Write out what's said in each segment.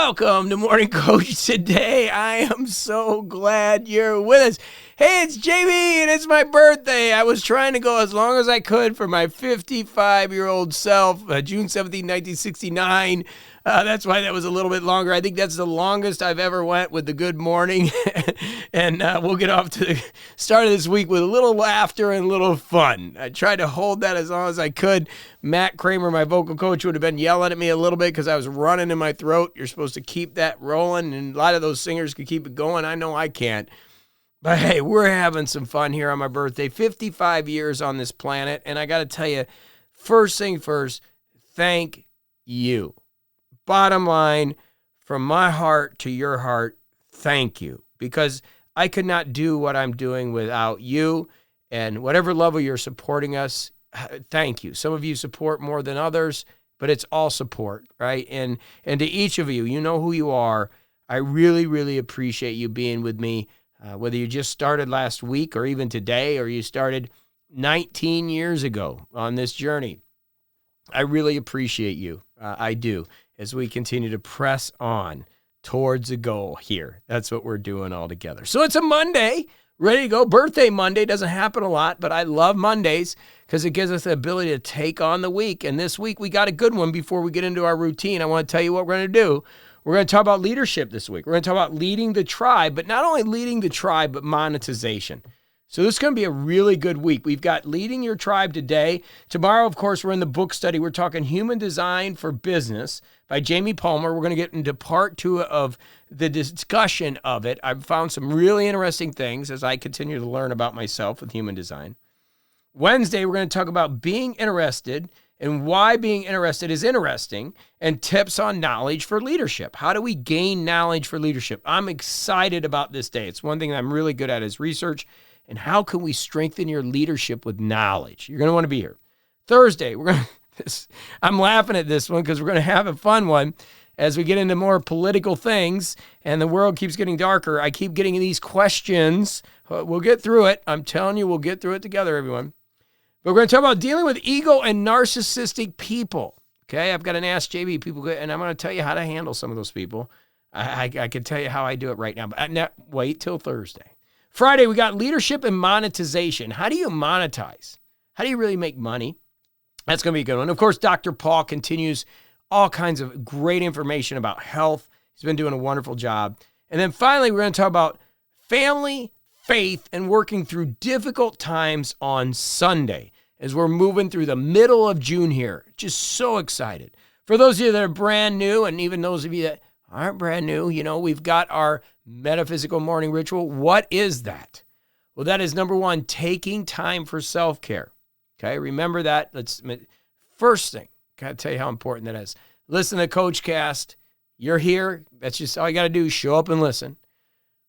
Welcome to Morning Coach today. I am so glad you're with us. Hey, it's JB and it's my birthday. I was trying to go as long as I could for my 55-year-old self, June 17, 1969. That's why that was a little bit longer. I think that's the longest I've ever went with the good morning. And we'll get off to the start of this week with a little laughter and a little fun. I tried to hold that as long as I could. Matt Kramer, my vocal coach, would have been yelling at me a little bit because I was running in my throat. You're supposed to keep that rolling, and a lot of those singers can keep it going. I know I can't. But hey, we're having some fun here on my birthday. 55 years on this planet, and I got to tell you, first thing first, thank you. Bottom line, from my heart to your heart, thank you. Because I could not do what I'm doing without you, and whatever level you're supporting us, thank you. Some of you support more than others, but it's all support, right? And to each of you, you know who you are. I really, really appreciate you being with me, whether you just started last week or even today, or you started 19 years ago on this journey. I really appreciate you. I do, as we continue to press on towards a goal here. That's what we're doing all together. So it's a Monday, ready to go. Birthday Monday doesn't happen a lot, but I love Mondays because it gives us the ability to take on the week. And this week we got a good one. Before we get into our routine, I want to tell you what we're going to do. We're going to talk about leadership this week. We're going to talk about leading the tribe, but not only leading the tribe, but monetization. So this is going to be a really good week. We've got Leading Your Tribe today. Tomorrow, of course, we're in the book study. We're talking Human Design for Business by Jamie Palmer. We're going to get into part 2 of the discussion of it. I've found some really interesting things as I continue to learn about myself with human design. Wednesday, we're going to talk about being interested and why being interested is interesting, and tips on knowledge for leadership. How do we gain knowledge for leadership? I'm excited about this day. It's one thing that I'm really good at is research. And how can we strengthen your leadership with knowledge? You're going to want to be here. Thursday, I'm laughing at this one because we're going to have a fun one as we get into more political things and the world keeps getting darker. I keep getting these questions. We'll get through it. I'm telling you, we'll get through it together, everyone. But we're going to talk about dealing with ego and narcissistic people. Okay, I've got an Ask JB people, and I'm going to tell you how to handle some of those people. I can tell you how I do it right now, but wait till Thursday. Friday, we got leadership and monetization. How do you monetize? How do you really make money? That's going to be a good one. Of course, Dr. Paul continues all kinds of great information about health. He's been doing a wonderful job. And then finally, we're going to talk about family, faith, and working through difficult times on Sunday as we're moving through the middle of June here. Just so excited. For those of you that are brand new, and even those of you that aren't brand new, we've got our metaphysical morning ritual. What is that? Well, that is number one, taking time for self-care. Okay, remember that. First thing, got to tell you how important that is. Listen to Coach Cast. You're here. That's just all you got to do. Show up and listen.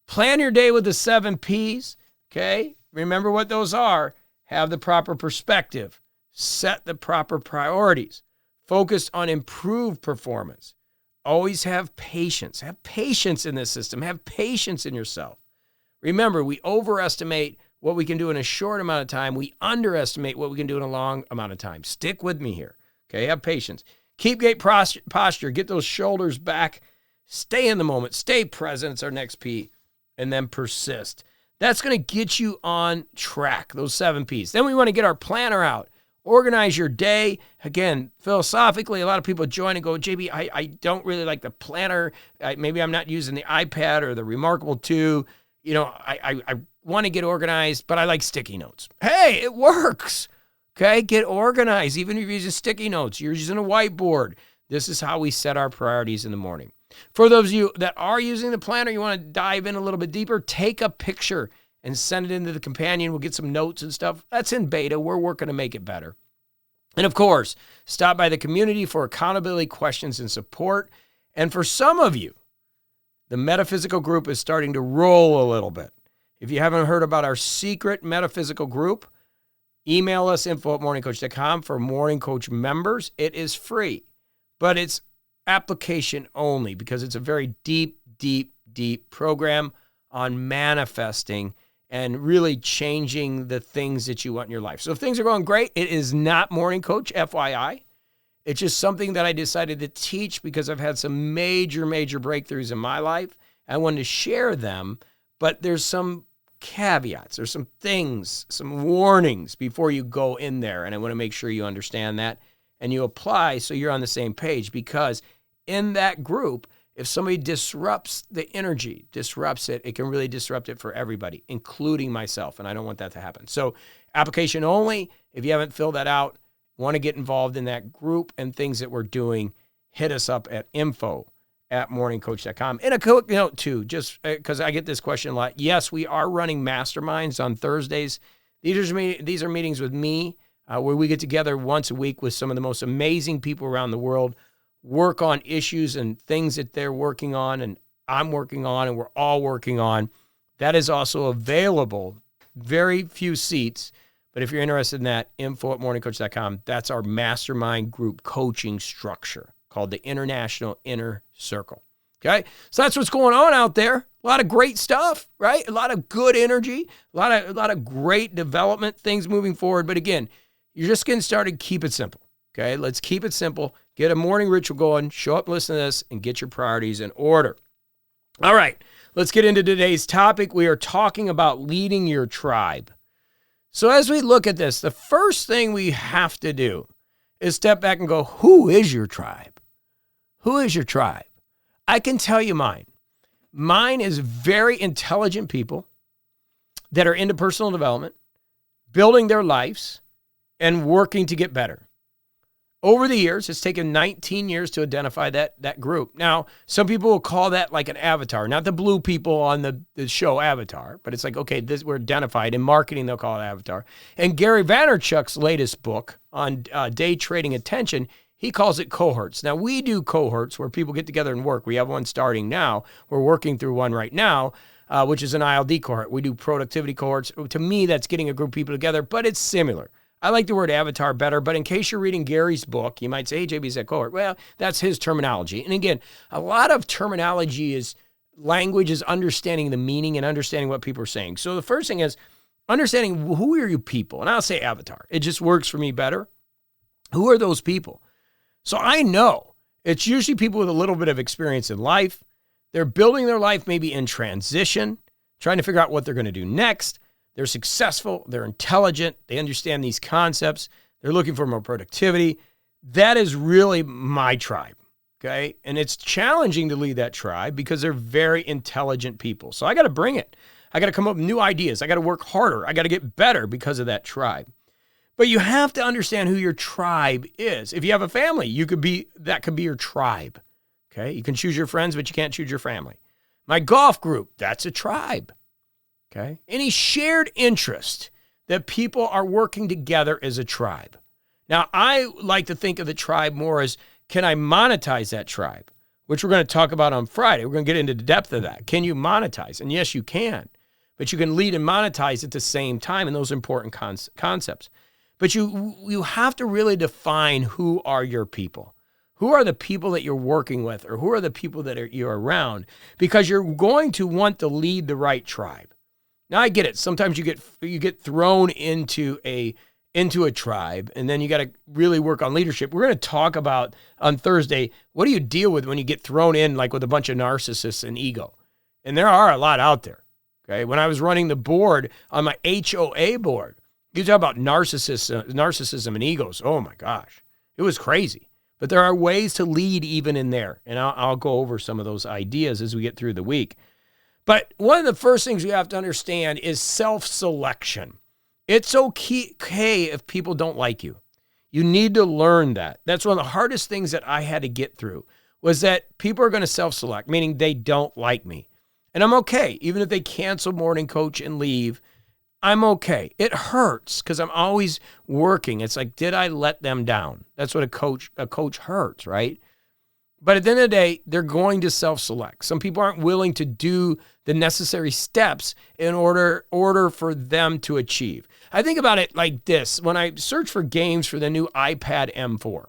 Plan your day with the 7 Ps. Okay, remember what those are. Have the proper perspective. Set the proper priorities. Focus on improved performance. Always have patience. Have patience in this system. Have patience in yourself. Remember, we overestimate what we can do in a short amount of time. We underestimate what we can do in a long amount of time. Stick with me here. Okay, have patience. Keep great posture. Get those shoulders back. Stay in the moment. Stay present. It's our next P. And then persist. That's going to get you on track, those 7 Ps. Then we want to get our planner out. Organize your day. Again, philosophically, a lot of people join and go, JB, I don't really like the planner. Maybe I'm not using the iPad or the Remarkable 2. I want to get organized, but I like sticky notes. Hey, it works. Okay, get organized. Even if you're using sticky notes, you're using a whiteboard. This is how we set our priorities in the morning. For those of you that are using the planner, you want to dive in a little bit deeper, take a picture and send it into the companion. We'll get some notes and stuff. That's in beta. We're working to make it better. And of course, stop by the community for accountability questions and support. And for some of you, the metaphysical group is starting to roll a little bit. If you haven't heard about our secret metaphysical group, email us info@morningcoach.com for Morning Coach members. It is free, but it's application only because it's a very deep program on manifesting and really changing the things that you want in your life. So if things are going great, it is not Morning Coach, FYI. It's just something that I decided to teach because I've had some major, major breakthroughs in my life. I wanted to share them, but there's some caveats, there's some things, some warnings before you go in there. And I want to make sure you understand that and you apply so you're on the same page, because in that group, if somebody disrupts the energy, disrupts it, it can really disrupt it for everybody, including myself. And I don't want that to happen. So application only. If you haven't filled that out, want to get involved in that group and things that we're doing, hit us up at info@morningcoach.com. And a quick note too, just because I get this question a lot. Yes, we are running masterminds on Thursdays. These are meetings with me where we get together once a week with some of the most amazing people around the world, work on issues and things that they're working on and I'm working on and we're all working on. That is also available. Very few seats. But if you're interested in that, info@morningcoach.com. That's our mastermind group coaching structure called the International Inner Circle. Okay? So that's what's going on out there. A lot of great stuff, right? A lot of good energy, a lot of great development, things moving forward. But again, you're just getting started. Keep it simple. Okay? Let's keep it simple. Get a morning ritual going. Show up, listen to this, and get your priorities in order. All right. Let's get into today's topic. We are talking about leading your tribe. So as we look at this, the first thing we have to do is step back and go, who is your tribe? Who is your tribe? I can tell you mine. Mine is very intelligent people that are into personal development, building their lives, and working to get better. Over the years, it's taken 19 years to identify that group. Now, some people will call that like an avatar, not the blue people on the show Avatar, but it's like, okay, we're identified. In marketing, they'll call it avatar. And Gary Vaynerchuk's latest book on day trading attention, he calls it cohorts. Now, we do cohorts where people get together and work. We have one starting now. We're working through one right now, which is an ILD cohort. We do productivity cohorts. To me, that's getting a group of people together, but it's similar. I like the word avatar better, but in case you're reading Gary's book, you might say, hey, JB's a cohort. Well, that's his terminology. And again, a lot of terminology is language, is understanding the meaning and understanding what people are saying. So the first thing is understanding who are you people? And I'll say avatar. It just works for me better. Who are those people? So I know it's usually people with a little bit of experience in life. They're building their life maybe in transition, trying to figure out what they're going to do next. They're successful, they're intelligent, they understand these concepts, they're looking for more productivity. That is really my tribe, okay? And it's challenging to lead that tribe because they're very intelligent people. So I got to bring it. I got to come up with new ideas. I got to work harder. I got to get better because of that tribe. But you have to understand who your tribe is. If you have a family, that could be your tribe, okay? You can choose your friends, but you can't choose your family. My golf group, that's a tribe. Okay. Any shared interest that people are working together as a tribe. Now, I like to think of the tribe more as, can I monetize that tribe? Which we're going to talk about on Friday. We're going to get into the depth of that. Can you monetize? And yes, you can. But you can lead and monetize at the same time in those important concepts. But you have to really define who are your people. Who are the people that you're working with, or who are the people that you're around? Because you're going to want to lead the right tribe. Now I get it. Sometimes you get thrown into a tribe, and then you got to really work on leadership. We're going to talk about on Thursday, what do you deal with when you get thrown in like with a bunch of narcissists and ego? And there are a lot out there. Okay. When I was running the board on my HOA board, you talk about narcissism and egos. Oh my gosh. It was crazy. But there are ways to lead even in there. And I'll go over some of those ideas as we get through the week. But one of the first things you have to understand is self-selection. It's okay if people don't like you. You need to learn that. That's one of the hardest things that I had to get through, was that people are going to self-select, meaning they don't like me. And I'm okay. Even if they cancel Morning Coach and leave, I'm okay. It hurts because I'm always working. It's like, did I let them down? That's what a coach hurts, right? But at the end of the day, they're going to self-select. Some people aren't willing to do the necessary steps in order for them to achieve. I think about it like this. When I search for games for the new iPad M4,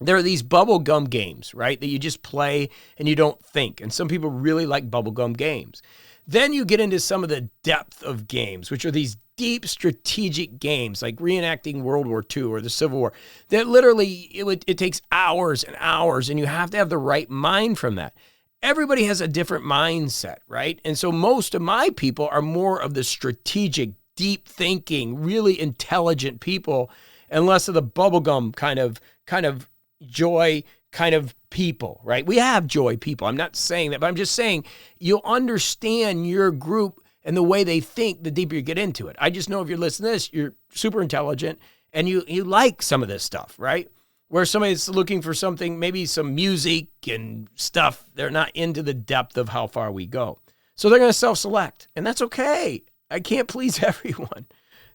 there are these bubblegum games, right, that you just play and you don't think. And some people really like bubblegum games. Then you get into some of the depth of games, which are these deep strategic games like reenacting World War II or the Civil War that literally it takes hours and hours, and you have to have the right mind from that. Everybody has a different mindset, right? And so most of my people are more of the strategic, deep thinking, really intelligent people, and less of the bubblegum kind of joy kind of people, right? We have joy people. I'm not saying that, but I'm just saying you'll understand your group and the way they think the deeper you get into it. I just know if you're listening to this, you're super intelligent and you like some of this stuff, right? Where somebody's looking for something, maybe some music and stuff, they're not into the depth of how far we go. So they're going to self-select, and that's okay. I can't please everyone.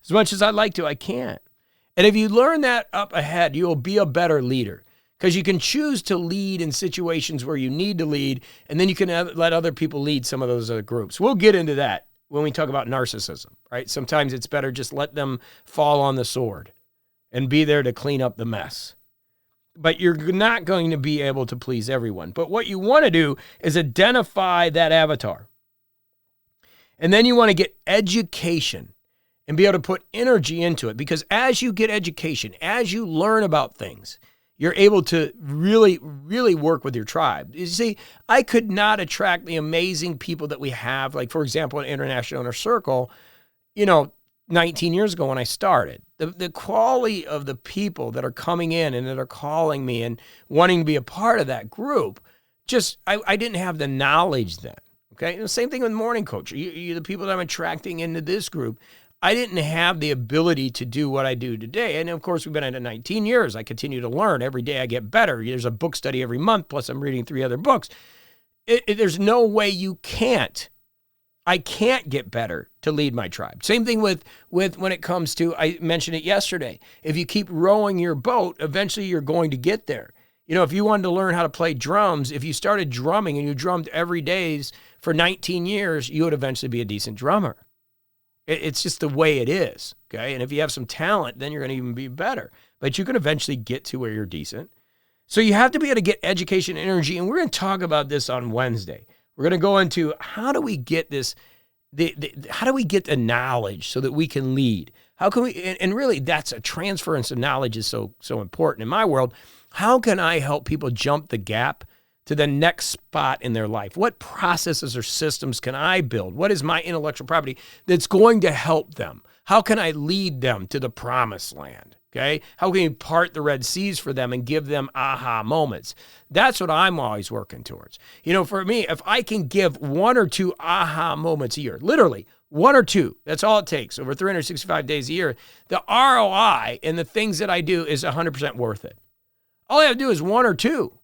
As much as I'd like to, I can't. And if you learn that up ahead, you'll be a better leader because you can choose to lead in situations where you need to lead, and then you can let other people lead some of those other groups. We'll get into that when we talk about narcissism, right? Sometimes it's better just let them fall on the sword and be there to clean up the mess. But you're not going to be able to please everyone. But what you want to do is identify that avatar. And then you want to get education and be able to put energy into it. Because as you get education, as you learn about things, you're able to really, really work with your tribe. You see, I could not attract the amazing people that we have, like, for example, an International Inner Circle, 19 years ago when I started. The quality of the people that are coming in and that are calling me and wanting to be a part of that group, I didn't have the knowledge then, okay? And the same thing with MorningCoach. The people that I'm attracting into this group, I didn't have the ability to do what I do today. And of course, we've been at it 19 years. I continue to learn. Every day I get better. There's a book study every month, plus I'm reading 3 other books. There's no way you can't. I can't get better to lead my tribe. Same thing with when it comes to, I mentioned it yesterday, if you keep rowing your boat, eventually you're going to get there. If you wanted to learn how to play drums, if you started drumming and you drummed every day for 19 years, you would eventually be a decent drummer. It's just the way it is, okay? And if you have some talent, then you're going to even be better. But you can eventually get to where you're decent. So you have to be able to get education and energy, and we're going to talk about this on Wednesday. We're going to go into how do we get this, how do we get the knowledge so that we can lead? How can we, and really that's a transference of knowledge is so important in my world. How can I help people jump the gap to the next spot in their life? What processes or systems can I build? What is my intellectual property that's going to help them? How can I lead them to the promised land? Okay? How can you part the Red Seas for them and give them aha moments? That's what I'm always working towards. For me, if I can give 1 or 2 aha moments a year, literally 1 or 2, that's all it takes over 365 days a year, the ROI and the things that I do is 100% worth it. All I have to do is 1 or 2.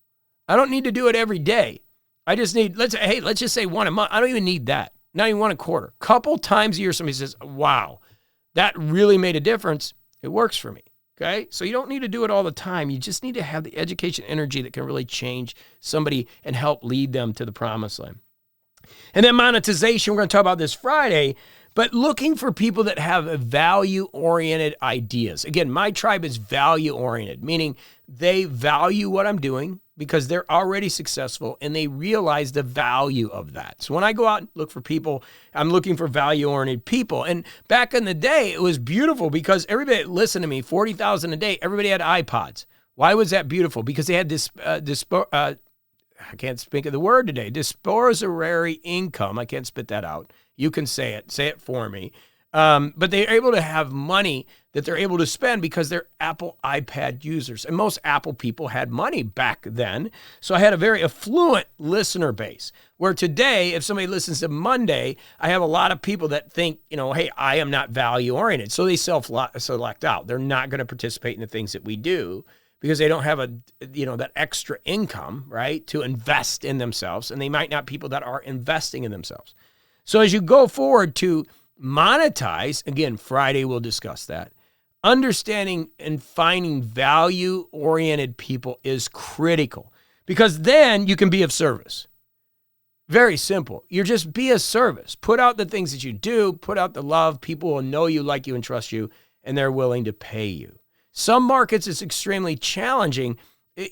I don't need to do it every day. I just need, let's just say 1 a month. I don't even need that. Not even 1 a quarter. Couple times a year, somebody says, wow, that really made a difference. It works for me. Okay? So you don't need to do it all the time. You just need to have the education energy that can really change somebody and help lead them to the promised land. And then monetization, we're going to talk about this Friday, but looking for people that have value-oriented ideas. Again, my tribe is value-oriented, meaning they value what I'm doing because they're already successful and they realize the value of that. So when I go out and look for people, I'm looking for value-oriented people. And back in the day, it was beautiful because everybody that listened to me, 40,000 a day, everybody had iPods. Why was that beautiful? Because they had this, I can't speak of the word today, dispository income. I can't spit that out. You can say it for me. But they're able to have money that they're able to spend because they're Apple iPad users. And most Apple people had money back then. So I had a very affluent listener base. Where today, if somebody listens to Monday, I have a lot of people that think, hey, I am not value oriented. So they select out. They're not going to participate in the things that we do because they don't have that extra income, right, to invest in themselves. And they might not be people that are investing in themselves. So as you go forward to monetize, again, Friday we'll discuss that. Understanding and finding value-oriented people is critical because then you can be of service. Very simple. You just be of service. Put out the things that you do. Put out the love. People will know you, like you, and trust you, and they're willing to pay you. Some markets it's extremely challenging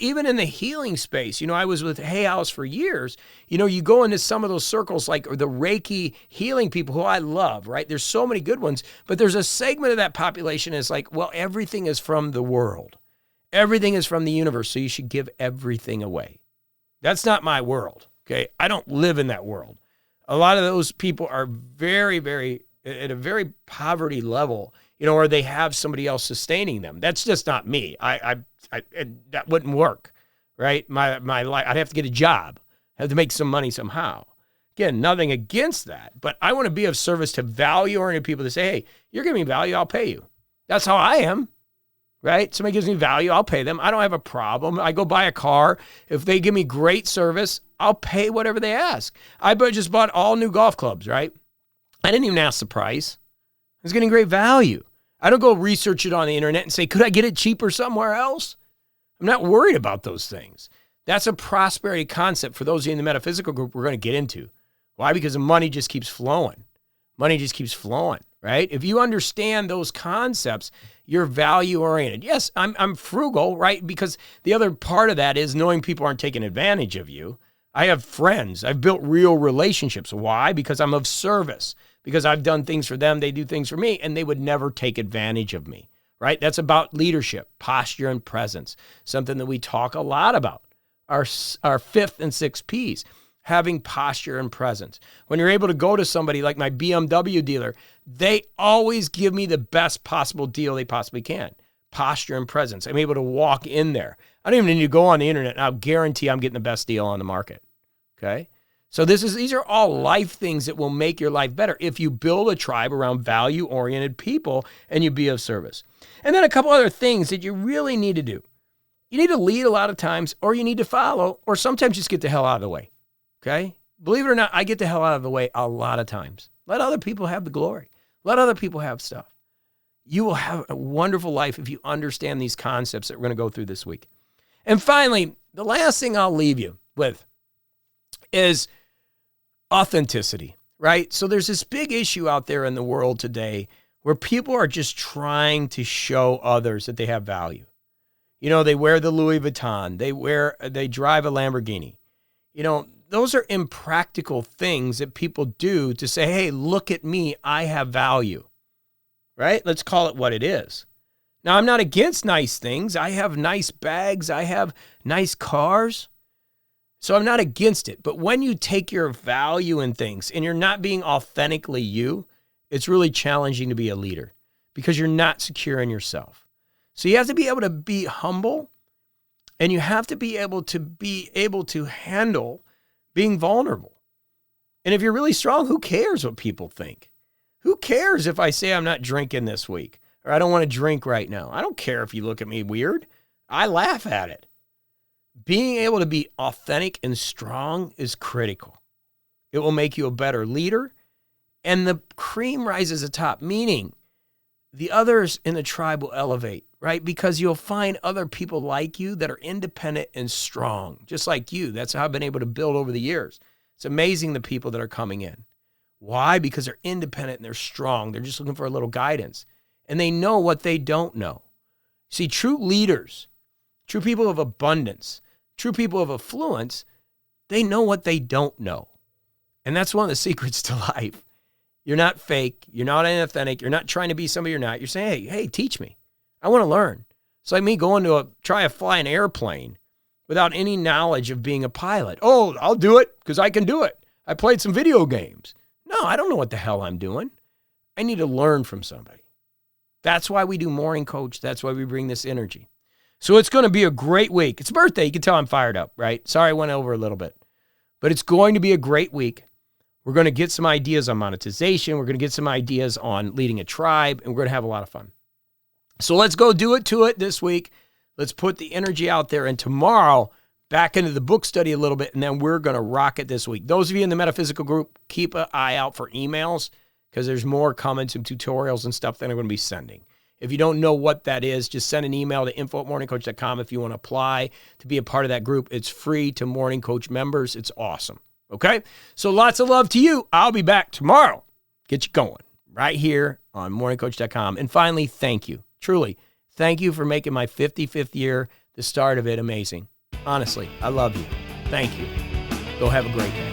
Even in the healing space, I was with Hay House for years. You go into some of those circles like the Reiki healing people who I love, right? There's so many good ones, but there's a segment of that population is like, well, everything is from the world. Everything is from the universe, so you should give everything away. That's not my world, okay? I don't live in that world. A lot of those people are very, very, at a very poverty level, or they have somebody else sustaining them. That's just not me. That wouldn't work, right? My life, I'd have to get a job, have to make some money somehow. Again, nothing against that, but I want to be of service to value-oriented people that say, hey, you're giving me value, I'll pay you. That's how I am, right? Somebody gives me value, I'll pay them. I don't have a problem. I go buy a car. If they give me great service, I'll pay whatever they ask. I just bought all new golf clubs, right? I didn't even ask the price. I was getting great value. I don't go research it on the internet and say, could I get it cheaper somewhere else? I'm not worried about those things. That's a prosperity concept for those of you in the metaphysical group we're going to get into. Why? Because the money just keeps flowing. Money just keeps flowing, right? If you understand those concepts, you're value-oriented. Yes, I'm frugal, right? Because the other part of that is knowing people aren't taking advantage of you. I have friends. I've built real relationships. Why? Because I'm of service. Because I've done things for them, they do things for me, and they would never take advantage of me, right? That's about leadership, posture, and presence, something that we talk a lot about, our fifth and sixth Ps, having posture and presence. When you're able to go to somebody like my BMW dealer, they always give me the best possible deal they possibly can, posture and presence. I'm able to walk in there. I don't even need to go on the internet, and I'll guarantee I'm getting the best deal on the market, okay? So these are all life things that will make your life better if you build a tribe around value-oriented people and you be of service. And then a couple other things that you really need to do. You need to lead a lot of times, or you need to follow, or sometimes just get the hell out of the way, okay? Believe it or not, I get the hell out of the way a lot of times. Let other people have the glory. Let other people have stuff. You will have a wonderful life if you understand these concepts that we're going to go through this week. And finally, the last thing I'll leave you with is authenticity, right? So there's this big issue out there in the world today where people are just trying to show others that they have value. They wear the Louis Vuitton, they drive a Lamborghini. Those are impractical things that people do to say, hey, look at me, I have value, right? Let's call it what it is. Now, I'm not against nice things. I have nice bags. I have nice cars. So I'm not against it. But when you take your value in things and you're not being authentically you, it's really challenging to be a leader because you're not secure in yourself. So you have to be able to be humble, and you have to be able to handle being vulnerable. And if you're really strong, who cares what people think? Who cares if I say I'm not drinking this week or I don't want to drink right now? I don't care if you look at me weird. I laugh at it. Being able to be authentic and strong is critical. It will make you a better leader, and the cream rises atop, meaning the others in the tribe will elevate, right? Because you'll find other people like you that are independent and strong, just like you. That's how I've been able to build over the years. It's amazing the people that are coming in. Why? Because they're independent and they're strong. They're just looking for a little guidance, and they know what they don't know. See, true leaders, true people of abundance, true people of affluence, they know what they don't know. And that's one of the secrets to life. You're not fake. You're not inauthentic. You're not trying to be somebody you're not. You're saying, hey, teach me. I want to learn. It's like me going to try to fly an airplane without any knowledge of being a pilot. Oh, I'll do it because I can do it. I played some video games. No, I don't know what the hell I'm doing. I need to learn from somebody. That's why we do Morning Coach. That's why we bring this energy. So it's going to be a great week. It's birthday. You can tell I'm fired up, right? Sorry I went over a little bit. But it's going to be a great week. We're going to get some ideas on monetization. We're going to get some ideas on leading a tribe, and we're going to have a lot of fun. So let's go do it to it this week. Let's put the energy out there. And tomorrow, back into the book study a little bit, and then we're going to rock it this week. Those of you in the metaphysical group, keep an eye out for emails because there's more comments and tutorials and stuff that I'm going to be sending. If you don't know what that is, just send an email to info@morningcoach.com if you want to apply to be a part of that group. It's free to Morning Coach members. It's awesome. Okay? So lots of love to you. I'll be back tomorrow. Get you going right here on morningcoach.com. And finally, thank you. Truly, thank you for making my 55th year the start of it amazing. Honestly, I love you. Thank you. Go have a great day.